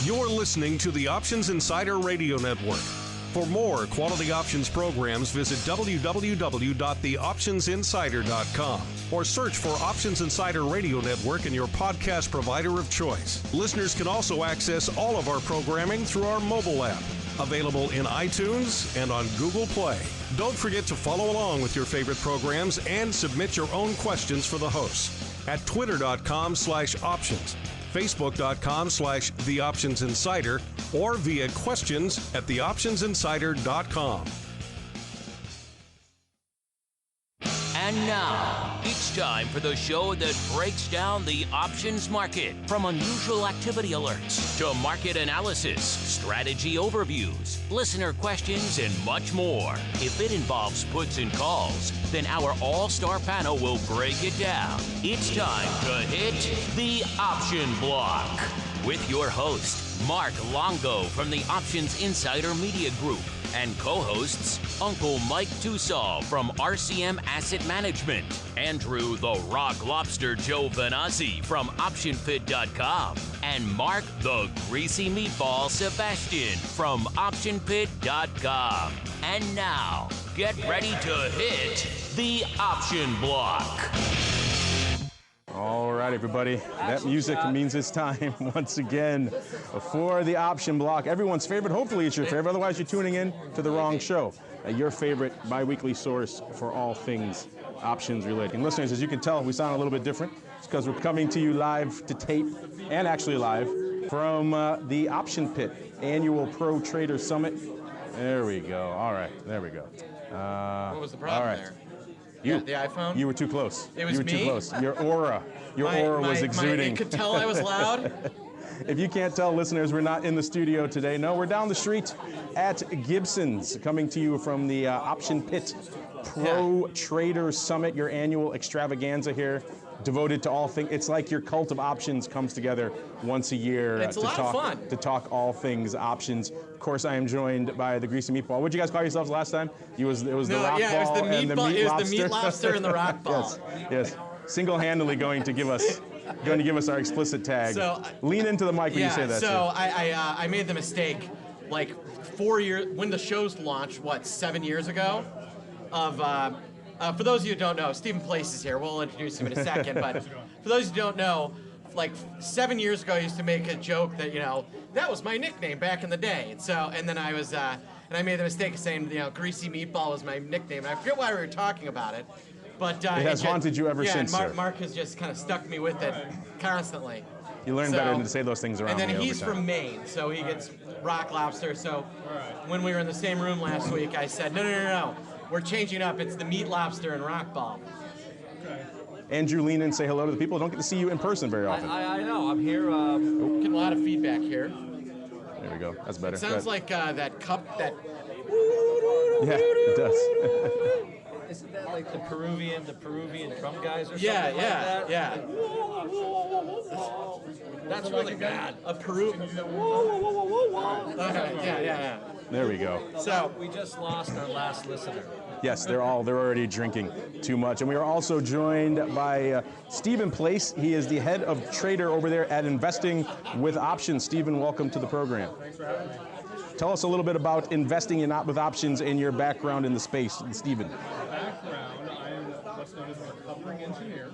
You're listening to the Options Insider Radio Network. For more quality options programs, visit www.theoptionsinsider.com or search for Options Insider Radio Network in your podcast provider of choice. Listeners can also access all of our programming through our mobile app, available in iTunes and on Google Play. Don't forget to follow along with your favorite programs and submit your own questions for the hosts at twitter.com/options, facebook.com/theoptionsinsider, or via questions at theoptionsinsider.com. And now, it's time for the show that breaks down the options market. From unusual activity alerts to market analysis, strategy overviews, listener questions, and much more. If it involves puts and calls, then our all-star panel will break it down. It's time to hit the option block with your host, Mark Longo from the Options Insider Media Group, and co-hosts Uncle Mike Tussaw from RCM Asset Management, Andrew the Rock Lobster Giovinazzi from OptionPit.com, and Mark the Greasy Meatball Sebastian from OptionPit.com. And now, get ready to hit the option block. All right, everybody. That music means it's time once again for the option block. Everyone's favorite. Hopefully it's your favorite. Otherwise, you're tuning in to the wrong show. Your favorite bi-weekly source for all things options related. And listeners, as you can tell, we sound a little bit different. It's because we're coming to you live to tape and actually live from the Option Pit Annual Pro Trader Summit. There we go. All right. There we go. What was the problem there? The iPhone? You were too close. It was you were me? too close. Your aura was exuding. You could tell I was loud? If you can't tell, listeners, we're not in the studio today. No, we're down the street at Gibson's, coming to you from the Option Pit Pro Trader Summit, your annual extravaganza here, devoted to all things. It's like your cult of options comes together once a year It's a lot of fun. to talk all things options. Of course, I am joined by the Greasy Meatball. What did you guys call yourselves last time? It was the rock ball and the meat lobster. It was the meat lobster and the rock ball. Yes. Single-handedly going to give us our explicit tag. So, lean into the mic when you say that. So I made the mistake, like 4 years when the shows launched. 7 years ago? For those of you who don't know, Stephen Place is here. We'll introduce him in a second. But for those who don't know, like 7 years ago, I used to make a joke that that was my nickname back in the day. And then I was and I made the mistake of saying Greasy Meatball was my nickname. And I forget why we were talking about it. But it has haunted you ever since, and sir. Mark has just kind of stuck me with it constantly. You learn better than to say those things around me. And then he's over time. from Maine, so he gets rock lobster. So when we were in the same room last week, I said, no. We're changing up. It's the meat lobster and rock ball. Andrew, lean in, say hello to the people. Don't get to see you in person very often. I know. I'm here. Getting a lot of feedback here. There we go. That's better. It sounds like that cup that... Yeah, it does. Isn't that like the Peruvian drum guys or something Yeah. That's really bad. A Peruvian... Okay, yeah. There we go. So we just lost our last listener. Yes, they're already drinking too much. And we are also joined by Stephen Place. He is the head of trader over there at Investing with Options. Stephen, welcome to the program. Thanks for having me. Tell us a little bit about investing with options and your background in the space, Stephen. My background, I am what's known as a recovering engineer.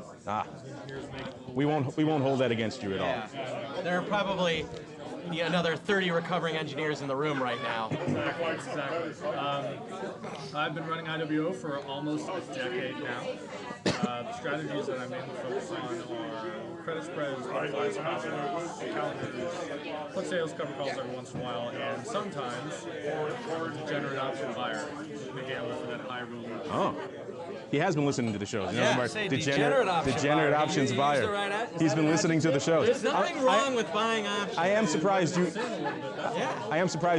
We won't hold that against you at all. there are probably another 30 recovering engineers in the room right now. Exactly. I've been running IWO for almost a decade now. The strategies that I mainly focus on are credit spreads, implied calendars, put sales cover calls every once in a while, and sometimes degenerate option buyer, the gambler for that high rule. Oh. He has been listening to the shows. Degenerate options buyer. He's been listening to the shows. There's nothing wrong with buying options. I am surprised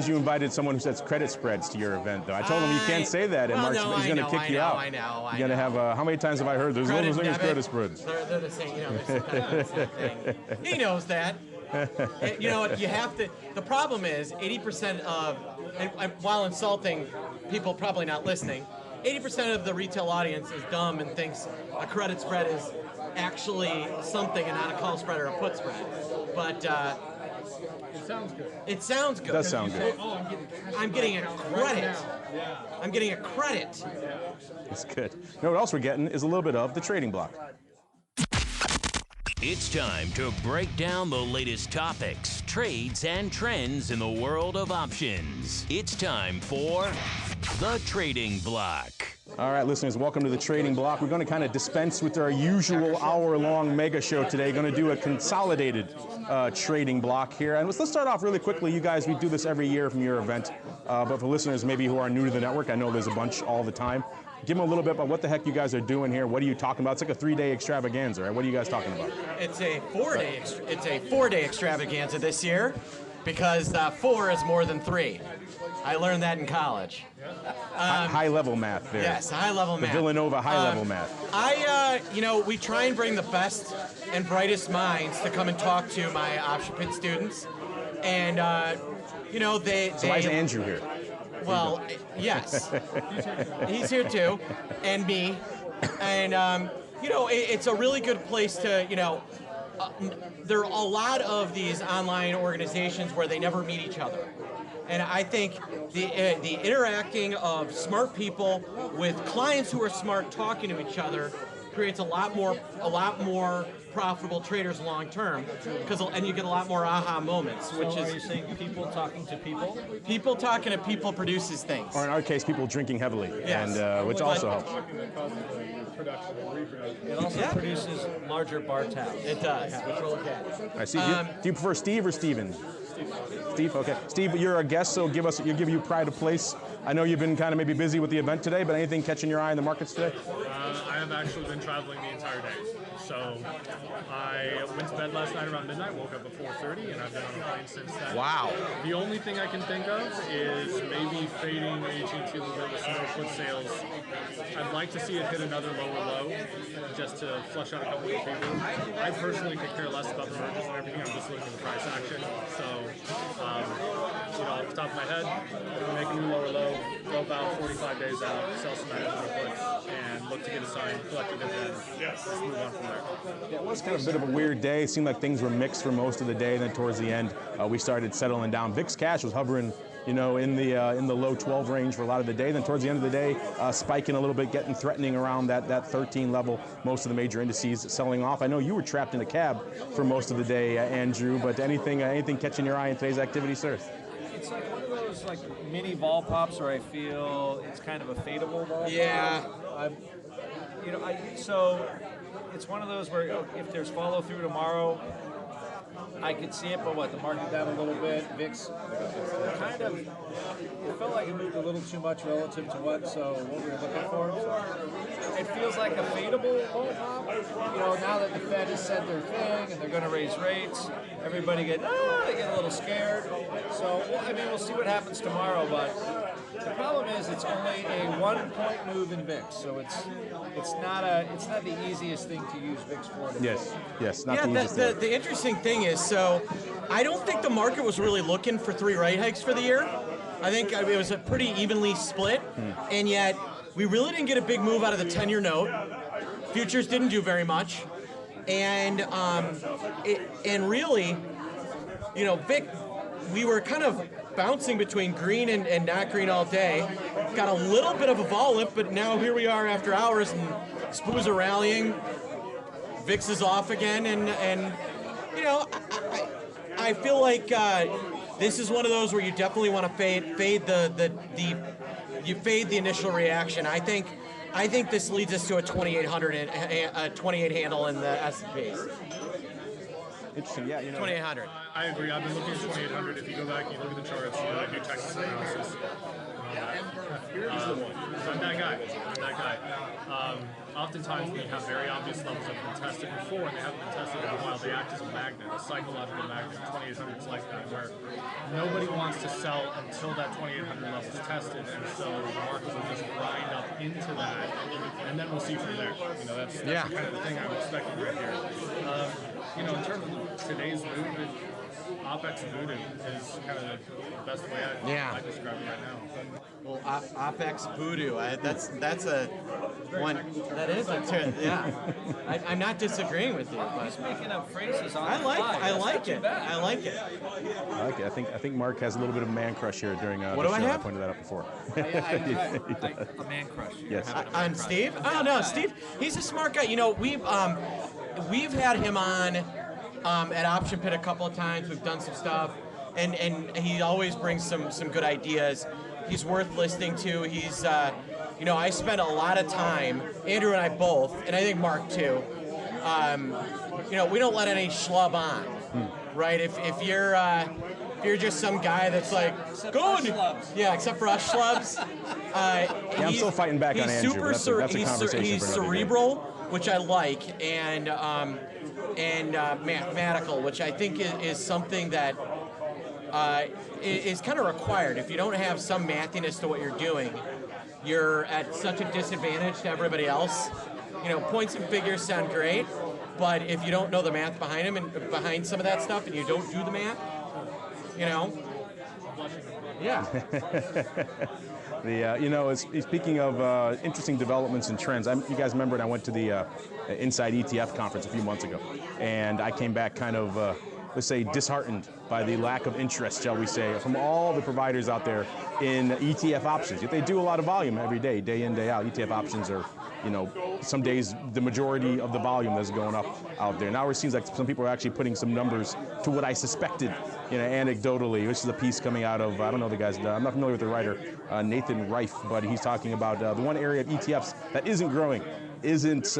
you invited someone who says credit spreads to your event, though. I told him you can't say that, and he's going to kick you out. I know. You're going to have how many times have I heard there's no such thing as credit spreads? They're the same. They're the same thing. He knows that. You know what? You have to. The problem is 80% of, and while insulting people probably not listening, 80% of the retail audience is dumb and thinks a credit spread is actually something and not a call spread or a put spread. But It sounds good. It sounds good. It does sound good. Oh, I'm getting a credit. Yeah. I'm getting a credit. It's good. You know what else we're getting is a little bit of the trading block. It's time to break down the latest topics, trades, and trends in the world of options. It's time for the Trading Block. All right, listeners, welcome to the Trading Block. We're going to kind of dispense with our usual hour-long mega show today. Going to do a consolidated trading block here. And let's start off really quickly. You guys, we do this every year from your event. But for listeners maybe who are new to the network, I know there's a bunch all the time. Give them a little bit about what the heck you guys are doing here. What are you talking about? It's like a 3-day extravaganza, right? What are you guys talking about? It's a 4-day extravaganza this year because 4 is more than 3. I learned that in college. High-level math there. Yes, high-level math. The Villanova high-level math. We try and bring the best and brightest minds to come and talk to my option pit students, and they. So why is Andrew here? Well, yes, he's here too, and me, and it's a really good place to there are a lot of these online organizations where they never meet each other. And I think the interacting of smart people with clients who are smart talking to each other creates a lot more profitable traders long term, and you get a lot more aha moments. Which are you saying people talking to people? People talking to people produces things. Or in our case, people drinking heavily, yes. and which also helps. It also produces larger bar tabs. It does, which we'll look at. I see. Do you prefer Steve or Steven? Steve, okay. Steve, you're a guest, so give you pride of place. I know you've been kind of maybe busy with the event today, but anything catching your eye in the markets today? I have actually been traveling the entire day. So I went to bed last night around midnight, woke up at 4:30, and I've been on a plane since then. Wow. The only thing I can think of is maybe fading AT&T a little bit with some more put sales. I'd like to see it hit another lower low, just to flush out a couple of people. I personally could care less about the mergers and everything. I'm just looking at the price action. So, off the top of my head, make a new lower low, go about 45 days out, sell some puts, and look to get a sign, collect a dividend. Let's move on from there. Yeah, it was kind of a bit of a weird day. It seemed like things were mixed for most of the day. And then towards the end, we started settling down. VIX cash was hovering, in the low 12 range for a lot of the day. Then towards the end of the day, spiking a little bit, getting threatening around that 13 level. Most of the major indices selling off. I know you were trapped in a cab for most of the day, Andrew. But anything catching your eye in today's activity, sir? It's like one of those mini vol pops where I feel it's kind of a fadeable vol. Yeah. So it's one of those where if there's follow through tomorrow, I could see it, but the market down a little bit, VIX kind of, it felt like it moved a little too much relative to what we were looking for. It feels like a fadeable vol pop. Now that the Fed has said their thing and they're going to raise rates, everybody they get a little scared. So, we'll see what happens tomorrow, but the problem is it's only a 1-point move in VIX, so it's not the easiest thing to use VIX for. Yes, not the easiest thing. The interesting thing is, I don't think the market was really looking for 3 rate hikes for the year. I think it was a pretty evenly split, and yet we really didn't get a big move out of the 10-year note. Futures didn't do very much, and really, VIX, we were kind of bouncing between green and not green all day. Got a little bit of a vol limp, but now here we are after hours, and SPOOs are rallying. VIX is off again, and I feel like this is one of those where you definitely want to fade the initial reaction. I think this leads us to a 2800 and a 28 handle in the S&P. Interesting, yeah. 2800. I agree. I've been looking at 2800. If you go back and you look at the charts, I do technical analysis. I'm that guy. Oftentimes we have very obvious levels that have been tested before, and they haven't been tested in a while. They act as a magnet, a psychological magnet. 2800 is like that, where nobody wants to sell until that 2800 level is tested, and so the market will just grind up into that, and then we'll see from there. That's kind of the thing I'm expecting right here. in terms of today's movement, OPEX voodoo is kind of the best way I describe it right now. Well, OPEX voodoo. That's a one. That is a term. Yeah. I'm not disagreeing with you. But He's making up phrases on I the like. fly. I like it. I like it. I like it. I think Mark has a little bit of a man crush here during What the do I show. have? I pointed that out before. A man crush. Yes. On Steve? Oh no, Steve. He's a smart guy. We've had him on at Option Pit a couple of times. We've done some stuff, and he always brings some good ideas. He's worth listening to. He's I spend a lot of time, Andrew and I both, and I think Mark too. We don't let any schlub on, right? If you're just some guy that's like, except for us schlubs. I'm still fighting back on Andrew. Super That's a conversation he's for another day. cerebral, which I like, and mathematical, which I think is something that is kind of required. If you don't have some mathiness to what you're doing, you're at such a disadvantage to everybody else. Points and figures sound great, but if you don't know the math behind them and behind some of that stuff, and you don't do the math, yeah. Speaking of interesting developments and trends, you guys remember I went to the Inside ETF conference a few months ago, and I came back kind of, let's say, disheartened by the lack of interest, shall we say, from all the providers out there in ETF options. They do a lot of volume every day, day in, day out. ETF options are, some days the majority of the volume that's going up out there. Now it seems like some people are actually putting some numbers to what I suspected, anecdotally. This is a piece coming out of, I don't know the guy's, I'm not familiar with the writer, Nathan Reif, but he's talking about the one area of ETFs that isn't growing isn't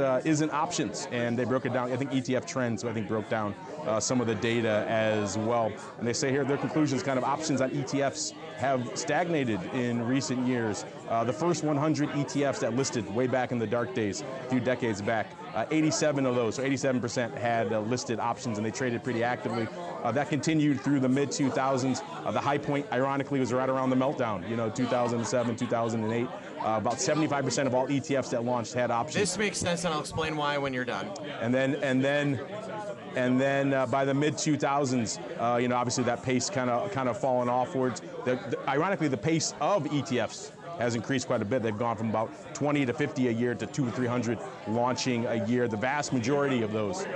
options, and they broke it down. I think ETF Trends, broke down some of the data as well. And they say here their conclusions, kind of options on ETFs have stagnated in recent years. The first 100 ETFs that listed way back in the dark days, a few decades back, 87 of those, so 87% had listed options, and they traded pretty actively. That continued through the mid-2000s. The high point, ironically, was right around the meltdown, 2007, 2008. About 75% of all ETFs that launched had options. This makes sense, and I'll explain why when you're done. And then by the mid-2000s, obviously that pace kind of fallen offwards. Ironically, the pace of ETFs has increased quite a bit. They've gone from about 20 to 50 a year to 200 or 300 launching a year. The vast majority of those,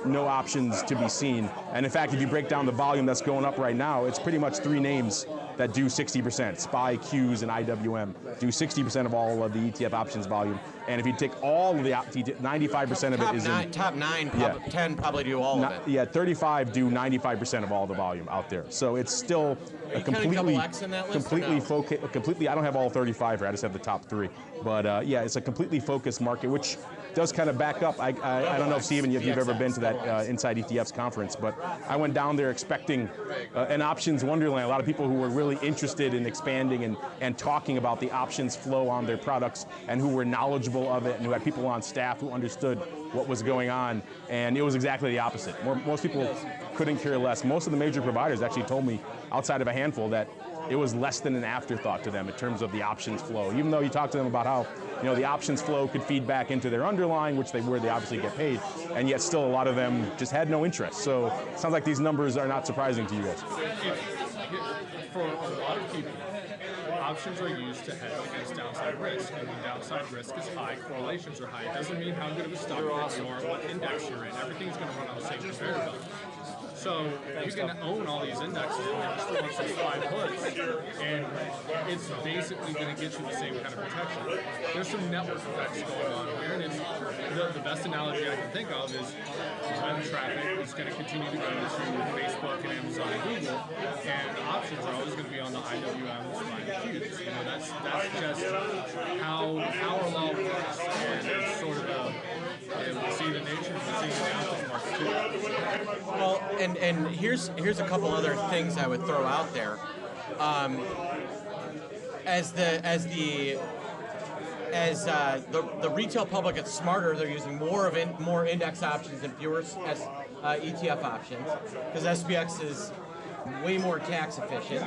no options to be seen. And in fact, if you break down the volume that's going up right now, it's pretty much three names that do 60%. SPY, Qs, and IWM do 60% of all of the ETF options volume. And if you take all of the 95% of it is in top 9, 10 probably do all of it. Yeah, 35 do 95% of all the volume out there. So it's still a completely focused. I don't have all 35 here. I just have the top 3. But it's a completely focused market, which does kind of back up. I don't know, Stephen, if you've ever been to that Inside ETFs conference, but I went down there expecting an options wonderland. A lot of people who were really interested in expanding and talking about the options flow on their products, and who were knowledgeable of it, and who had people on staff who understood what was going on. And it was exactly the opposite. Most people couldn't care less. Most of the major providers actually told me, outside of a handful, that it was less than an afterthought to them in terms of the options flow. Even though you talk to them about how the options flow could feed back into their underlying, which they obviously get paid, and yet still a lot of them just had no interest. So it sounds like these numbers are not surprising to you guys. For a lot of people, options are used to hedge against downside risk, and when downside risk is high, correlations are high. It doesn't mean how good of a stock you are, what index you're in. Everything's going to run on the same conveyor belt. So you can own all these indexes and still want some SPY puts, and it's basically going to get you the same kind of protection. There's some network effects going on here, and it's the best analogy I can think of is web traffic is going to continue to go to Facebook and Amazon and Google, and options are always going to be on the IWM, SPY, and Qs. That's just how our law works, and it's sort of we see the nature, we see the options market too. Well, and here's a couple other things I would throw out there. As the retail public gets smarter, they're using more index options and fewer ETF options, because SPX is way more tax efficient.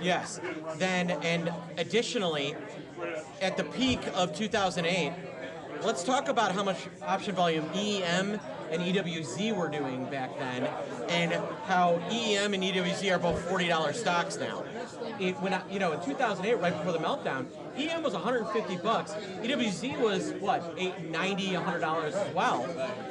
Yes. And additionally, at the peak of 2008, let's talk about how much option volume EM and EWZ were doing back then, and how EM and EWZ are both $40 stocks now. In 2008, right before the meltdown, EM was $150. EWZ was what, $90, $100 as well.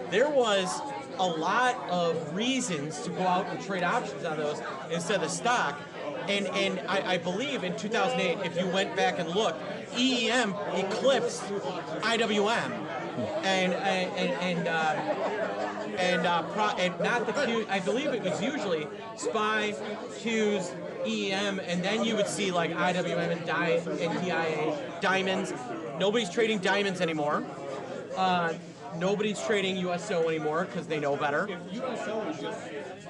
There was a lot of reasons to go out and trade options on those instead of stock. And I believe in 2008, if you went back and looked, EEM eclipsed IWM, and not the Q. I believe it was usually SPY, Qs, EEM, and then you would see like IWM and DIA diamonds. Nobody's trading diamonds anymore. Nobody's trading USO anymore because they know better. If USO was just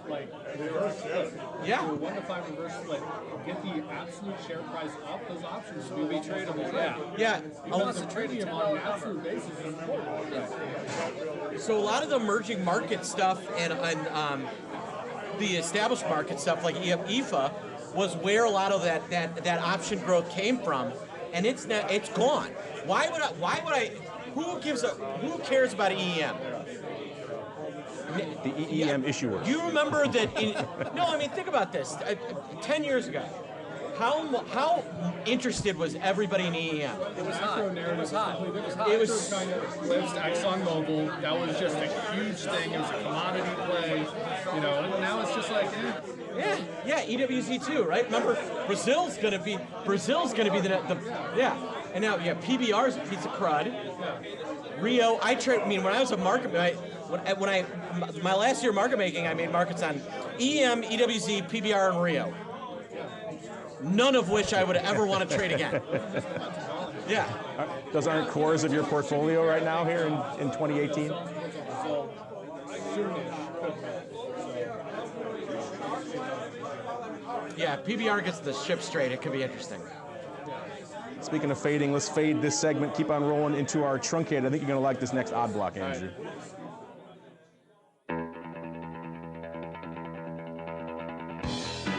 like reverse split, yeah, 1 to 5 reverse split, get the absolute share price up, those options will be tradable. Yeah. Because the premium on an absolute basis is important. So a lot of the emerging market stuff and the established market stuff like EFA was where a lot of that option growth came from, and it's gone. Why would I? Who cares about EEM? The EEM issuer. Do you remember that? Think about this. 10 years ago, how interested was everybody in EEM? It was hot. It was hot. It was China eclipsed ExxonMobil. That was just a huge thing. It was a commodity play, and now it's just like, Yeah, EWZ too, right? Remember, Brazil's gonna be the and now PBR's a piece of crud. Rio, when I was a market, my last year market making, I made markets on EM, EWZ, PBR, and Rio. None of which I would ever want to trade again. Yeah. Those aren't cores of your portfolio right now here in 2018? Yeah, PBR gets the ship straight. It could be interesting. Speaking of fading, let's fade this segment. Keep on rolling into our truncated. I think you're going to like this next odd block, Andrew.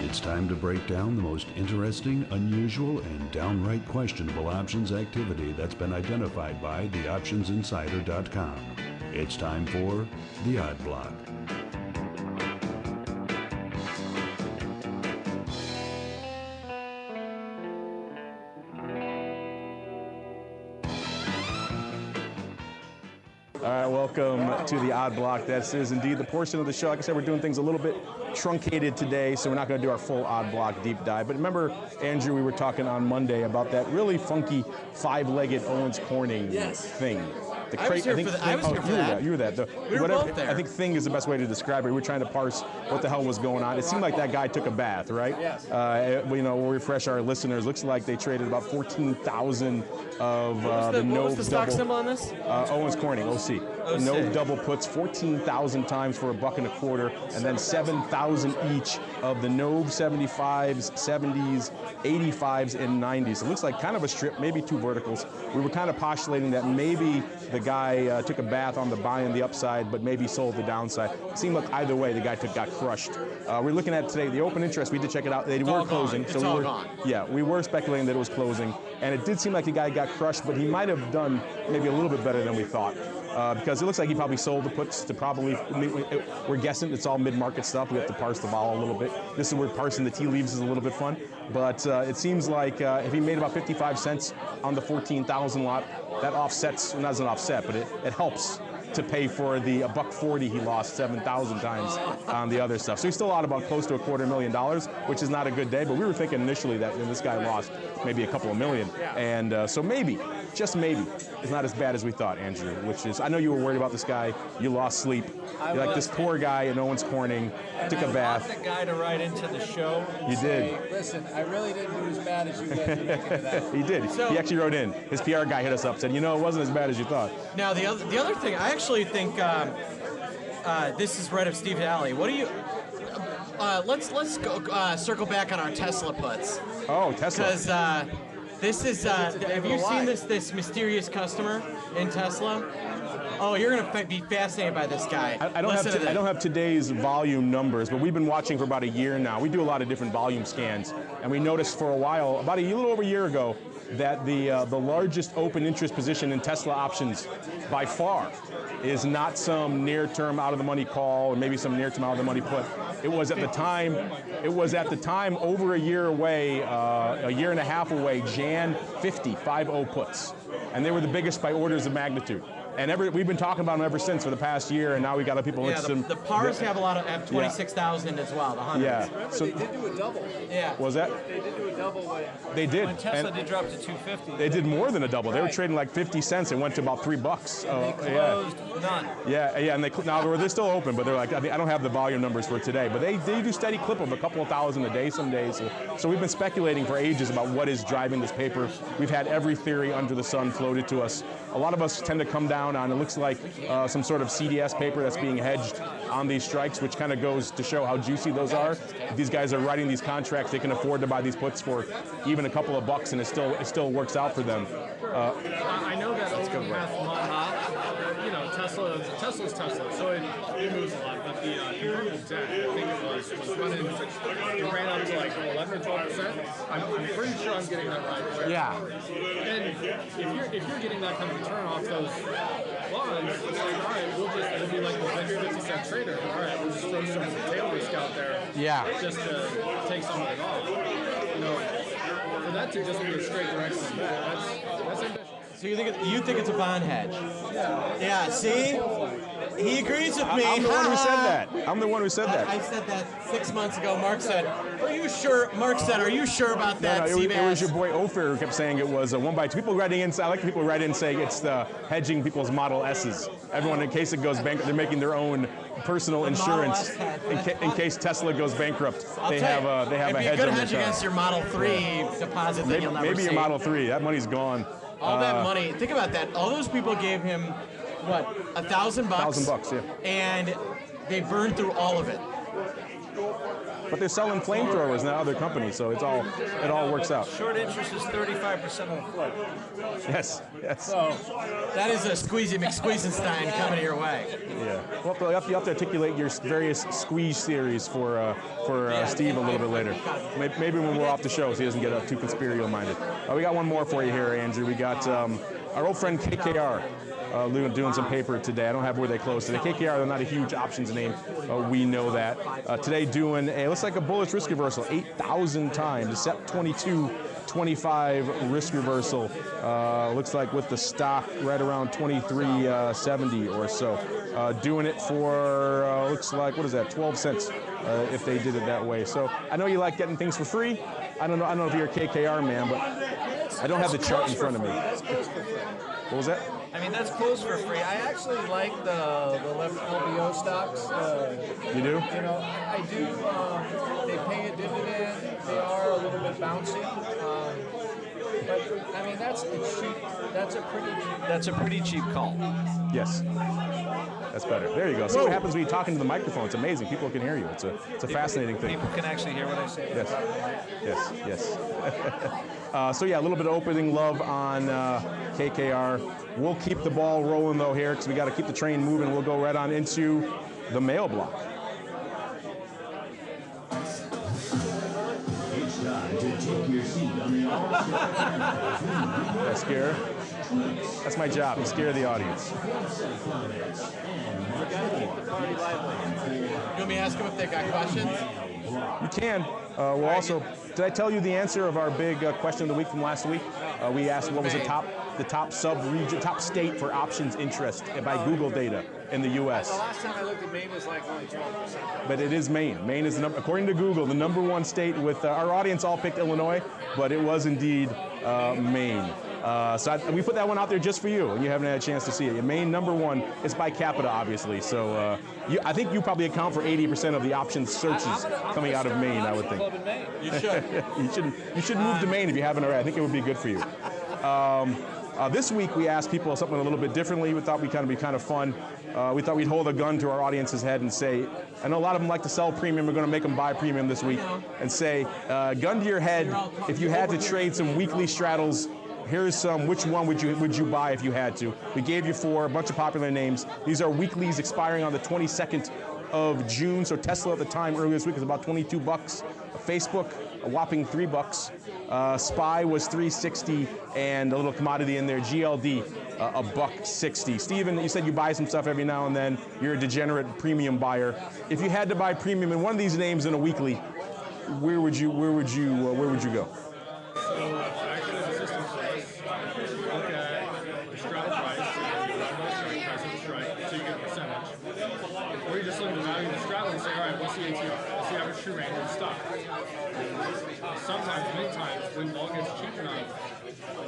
It's time to break down the most interesting, unusual, and downright questionable options activity that's been identified by theoptionsinsider.com. It's time for the Odd Block. All right, welcome to the Odd Block. This is indeed the portion of the show. Like I said, we're doing things a little bit truncated today, so we're not going to do our full Odd Block deep dive. But remember, Andrew, we were talking on Monday about that really funky five-legged Owens Corning thing. I was here for that. You were that. We were both there. I think thing is the best way to describe it. We were trying to parse what the hell was going on. It seemed like that guy took a bath, right? Yes. We'll refresh our listeners. Looks like they traded about 14,000 of the what was the stock double. symbol on this? Owens Corning, OC. No double puts 14,000 times for $1.25, and then 7,000 each of the Nove 75s, 70s, 85s, and 90s. It looks like kind of a strip, maybe two verticals. We were kind of postulating that maybe the guy took a bath on the buy and the upside, but maybe sold the downside. It seemed like either way, the guy got crushed. We're looking at today the open interest. We did check it out. They were closing. It's all gone. Yeah, we were speculating that it was closing, and it did seem like the guy got crushed, but he might have done maybe a little bit better than we thought. Because it looks like he probably sold the puts to we're guessing it's all mid-market stuff. We have to parse the vol a little bit. This is where parsing the tea leaves is a little bit fun. But it seems like if he made about 55 cents on the 14,000 lot, that offsets, well, not as an offset, but it helps to pay for the $1.40 he lost 7,000 times on the other stuff. So he's still out about close to $250,000, which is not a good day. But we were thinking initially that this guy lost maybe a couple of million. And so maybe, just maybe, it's not as bad as we thought, Andrew, which is, I know you were worried about this guy. You lost sleep. You're like this poor guy in Owens Corning, took a bath. I want the guy to write into the show and did. Listen, I really didn't do as bad as you guys are making it out. He did. He actually wrote in. His PR guy hit us up, said, it wasn't as bad as you thought. Now, the other thing, I actually think this is right up Steve's alley. What do you... let's go circle back on our Tesla puts. Oh, Tesla. Because this is... have you seen this mysterious customer in Tesla? Oh, you're going to be fascinated by this guy. I don't have today's volume numbers, but we've been watching for about a year now. We do a lot of different volume scans, and we noticed for a while, about a little over a year ago, that the largest open interest position in Tesla options by far is not some near-term out-of-the-money call or maybe some near-term out-of-the-money put. It was at the time over a year away, a year and a half away, Jan 50 puts, and they were the biggest by orders of magnitude. And we've been talking about them ever since for the past year, and now we got a people interested in the pars have 26,000 as well, the hundreds. Yeah. So they did do a double. Yeah. Was that? They did do a double when They did. When Tesla And did drop to 250. they did more than a double. They were Right. trading like 50 cents. It went to about $3. They closed none. Yeah, and they're still open, but they're like, I don't have the volume numbers for today, but they do steady clip of a couple of thousand a day some days. So we've been speculating for ages about what is driving this paper. We've had every theory under the sun floated to us. A lot of us tend to come down on, it looks like some sort of CDS paper that's being hedged on these strikes, which kind of goes to show how juicy those are. If these guys are writing these contracts, they can afford to buy these puts for even a couple of bucks, and it still works out for them. I know that over the past month, you know, Tesla's Tesla, so it moves a lot. But the convertible debt, I think it was running, it ran up to like 11 or 12%. I'm pretty sure I'm getting that right. Yeah. And if you're getting that kind of return off those bonds, it's like, all right, we'll be like the 50-cent trader. All right, we'll just throw some tail risk out there. Yeah. Just to take something off. You know, for that to just be a straight direction bet, that's ambitious. So you think it's a bond hedge? Yeah. See, he agrees with me. I'm the one who said that. I'm the one who said that. I said that 6 months ago. Mark said, "Are you sure?" Mark said, "Are you sure about that?" No, it was your boy Ophir who kept saying it was a 1x2. People writing in, I like people write in saying it's the hedging people's Model S's. Everyone, in case it goes bankrupt, they're making their own personal insurance in case Tesla goes bankrupt. They have a hedge. It'd be a good hedge against your Model 3 deposit that you'll never see. Maybe your Model 3. That money's gone. All that money. Think about that. All those people gave him what, $1,000? $1,000, yeah. And they burned through all of it. But they're selling flamethrowers now, other companies, so it all works out. Short interest is 35% of the float. Yes. So that is a Squeezy McSqueezenstein coming your way. Yeah. Well, you have to articulate your various squeeze theories for Steve a little bit later. Maybe when we're off the show, so he doesn't get too conspirial-minded. We got one more for you here, Andrew. We got our old friend KKR. Doing some paper today. I don't have where they close today. KKR, they're not a huge options name. We know that. Today doing looks like a bullish risk reversal, 8,000 times. A SEP 22.25 risk reversal. Looks like with the stock right around 23.70 or so. Doing it for, looks like, what is that, 12 cents if they did it that way. So I know you like getting things for free. I don't know if you're a KKR man, but I don't have the chart in front of me. What was that? I mean, that's close for free. I actually like the left LBO stocks. You do? You know, I do. They pay a dividend. They are a little bit bouncy. But I mean, that's cheap. That's a pretty cheap call. Yes. That's better. There you go. See what happens when you're talking to the microphone. It's amazing. People can hear you. It's a fascinating thing. People can actually hear what I say. Yes. So yeah, a little bit of opening love on KKR. We'll keep the ball rolling though here because we got to keep the train moving. We'll go right on into the mail block. It's time to take your seat on the Did I scare? That's my job, to scare the audience. You want me to ask them if they've got questions? You can. We'll also, did I tell you the answer of our big question of the week from last week? We asked what was the top sub-region, top state for options interest by Google data in the U.S. The last time I looked at Maine was like only 12%. But it is Maine. Maine is, according to Google, the number one state with, our audience all picked Illinois, but it was indeed Maine. So we put that one out there just for you, and you haven't had a chance to see it. Maine, number one. It's by capita, obviously. So I think you probably account for 80% of the options searches coming out of Maine, I would think. You should. You should move to Maine if you haven't already. I think it would be good for you. This week we asked people something a little bit differently. We thought we'd be kind of fun. We thought we'd hold a gun to our audience's head and say, I know a lot of them like to sell premium. We're going to make them buy premium this week and say, gun to your head, if you had to trade some weekly straddles, here's some, which one would you buy if you had to? We gave you four, a bunch of popular names. These are weeklies expiring on the 22nd of June. So Tesla at the time earlier this week was about $22. Facebook, a whopping $3. SPY was $3.60, and a little commodity in there, GLD, $1.60. Steven, you said you buy some stuff every now and then. You're a degenerate premium buyer. If you had to buy premium in one of these names in a weekly, where would you go? So actually, the system says look at the straddle price, strike price of the strike, so you get a percentage. Or you just look at the value of the straddle and say, all right, what's the ATR? What's the average true range of the stock? Sometimes, many times, when vol gets cheap enough,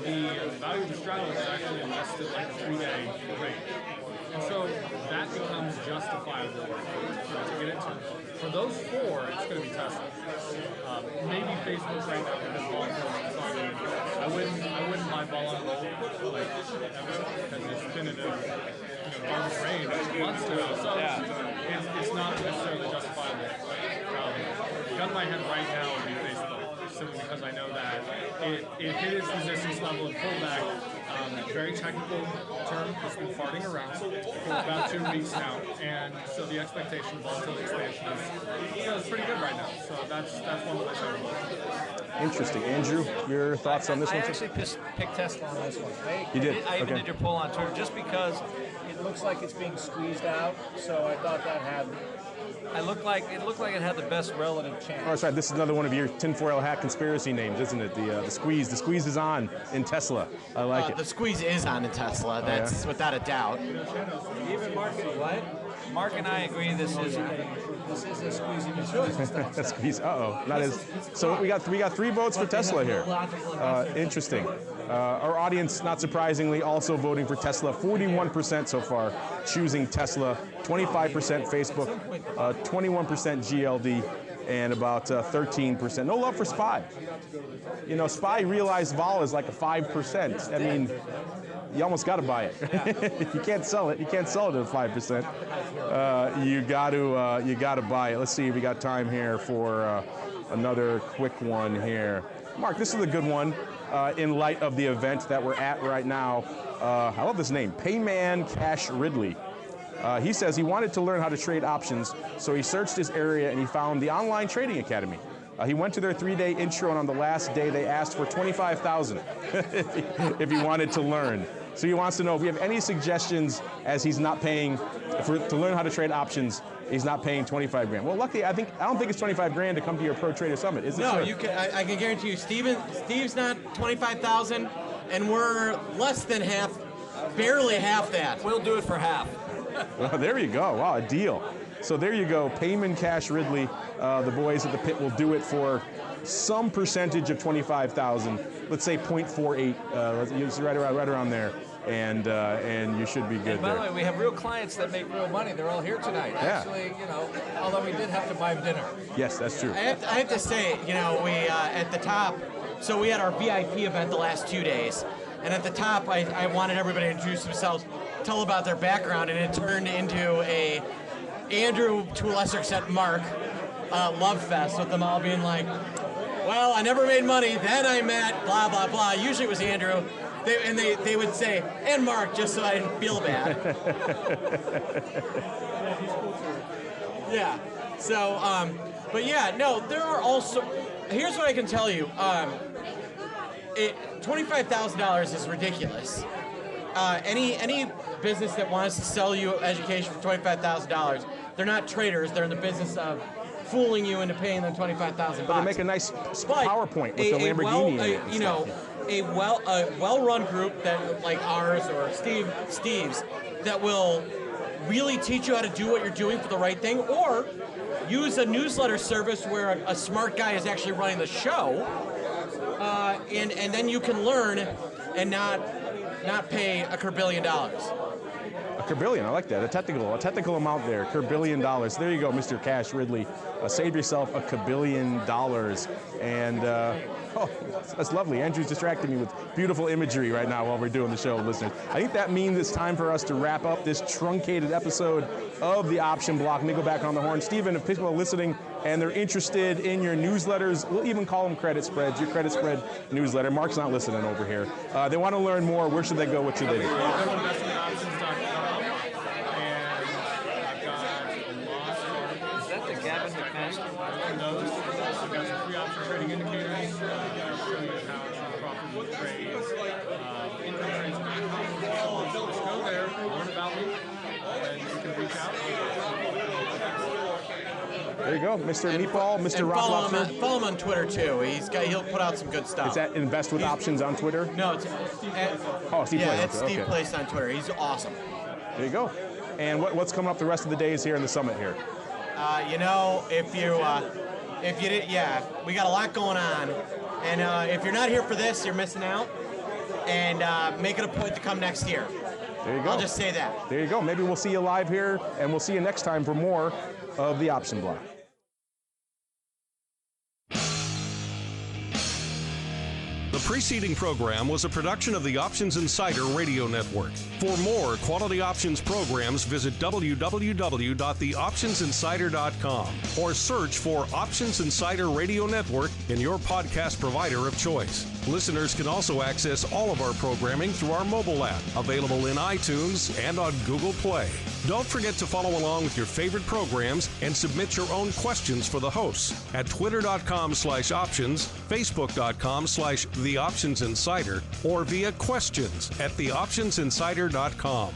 the value of the straddle is actually less than like a 3-day rate. And so that becomes justifiable to get into. For those four, it's going to be Tesla. Maybe Facebook right now because vol is falling. I wouldn't buy vol on roll like ever because it's been in a garbage range months now. So it's not necessarily justifiable. Gun to my head right now would be Facebook, simply because I know that it hit its resistance level and pulled back. Very technical term, it's been farting around for about 2 weeks now, and so the expectation of volatility expansion is pretty good right now. So that's one place I would look. Interesting. Andrew, your thoughts on this one? I actually picked Tesla on this one. You did? I even did your poll on Twitter just because it looks like it's being squeezed out. So I thought that it looked like it had the best relative chance. Oh, sorry. This is another one of your tinfoil hat conspiracy names, isn't it? The squeeze. The squeeze is on in Tesla. I like it. The squeeze is on in Tesla. That's without a doubt. Even Mark and I agree this is a squeezy machine. Squeeze. Not as. So we got 3 votes for Tesla here. Interesting. Our audience, not surprisingly, also voting for Tesla. 41% so far choosing Tesla. 25% Facebook. 21% GLD. And about 13%. No love for SPY. You know, SPY realized vol is like a 5%. I mean, you almost got to buy it. You can't sell it. You can't sell it at 5%. You got to buy it. Let's see if we got time here for another quick one here. Mark, this is a good one in light of the event that we're at right now. I love this name, Payman Cash Ridley. He says he wanted to learn how to trade options, so he searched his area and he found the Online Trading Academy. He went to their 3-day intro, and on the last day they asked for $25,000 if he wanted to learn. So he wants to know if we have any suggestions, as he's not paying to learn how to trade options. He's not paying 25 grand. Well, luckily, I don't think it's 25 grand to come to your Pro Trader Summit, is it? No, sir? you can. I can guarantee you, Steve's not 25,000, and we're less than half, barely half that. We'll do it for half. Well, there you go. Wow, a deal. So there you go. Payman Cash Ridley. The boys at the pit will do it for some percentage of 25,000. Let's say 0.48. Right around there. And you should be good. And by the way, we have real clients that make real money. They're all here tonight. Yeah. Actually, although we did have to buy them dinner. Yes, that's true. I have to say, we at the top. So we had our VIP event the last 2 days, and at the top, I wanted everybody to introduce themselves, tell about their background, and it turned into a Andrew, to a lesser extent, Mark, love fest with them all being like, well, I never made money, then I met blah, blah, blah. Usually it was Andrew. They would say, and Mark, just so I didn't feel bad. Yeah. So, but yeah, no, there are also, here's what I can tell you. $25,000 is ridiculous. Any business that wants to sell you education for $25,000, they're not traders. They're in the business of fooling you into paying them $25,000. But they make a nice PowerPoint with the Lamborghini. A well-run group that like ours or Steve's that will really teach you how to do what you're doing for the right thing, or use a newsletter service where a smart guy is actually running the show, and then you can learn and not pay $1 billion. $1 billion, I like that. A technical amount there. $1 billion. There you go, Mr. Cash Ridley. Save yourself $1 billion. And that's lovely. Andrew's distracting me with beautiful imagery right now while we're doing the show, listeners. I think that means it's time for us to wrap up this truncated episode of the Option Block. Let me go back on the horn. Stephen, if people are listening and they're interested in your newsletters, we'll even call them credit spreads, your credit spread newsletter. Mark's not listening over here. They want to learn more. Where should they go? What should they do? I've got some free option trading indicators. Show you how to properly trade income trades and outcomes. So just go there, learn about me, and you can reach out. There you go, Mr. Meatball, Mr. Rock Lobster. Follow him on Twitter too. He'll put out some good stuff. Is that Invest with Options on Twitter? No, it's Steve yeah, Place. it's Steve Place on Twitter. He's awesome. There you go. And what's coming up the rest of the days here in the summit here? If you did, yeah, we got a lot going on, and if you're not here for this, you're missing out. And make it a point to come next year. There you go. I'll just say that. There you go. Maybe we'll see you live here, and we'll see you next time for more of the Option Block. The preceding program was a production of the Options Insider Radio Network. For more quality options programs, visit www.theoptionsinsider.com or search for Options Insider Radio Network in your podcast provider of choice. Listeners can also access all of our programming through our mobile app, available in iTunes and on Google Play. Don't forget to follow along with your favorite programs and submit your own questions for the hosts at twitter.com/options, facebook.com/theoptionsinsider, or via questions at theoptionsinsider.com.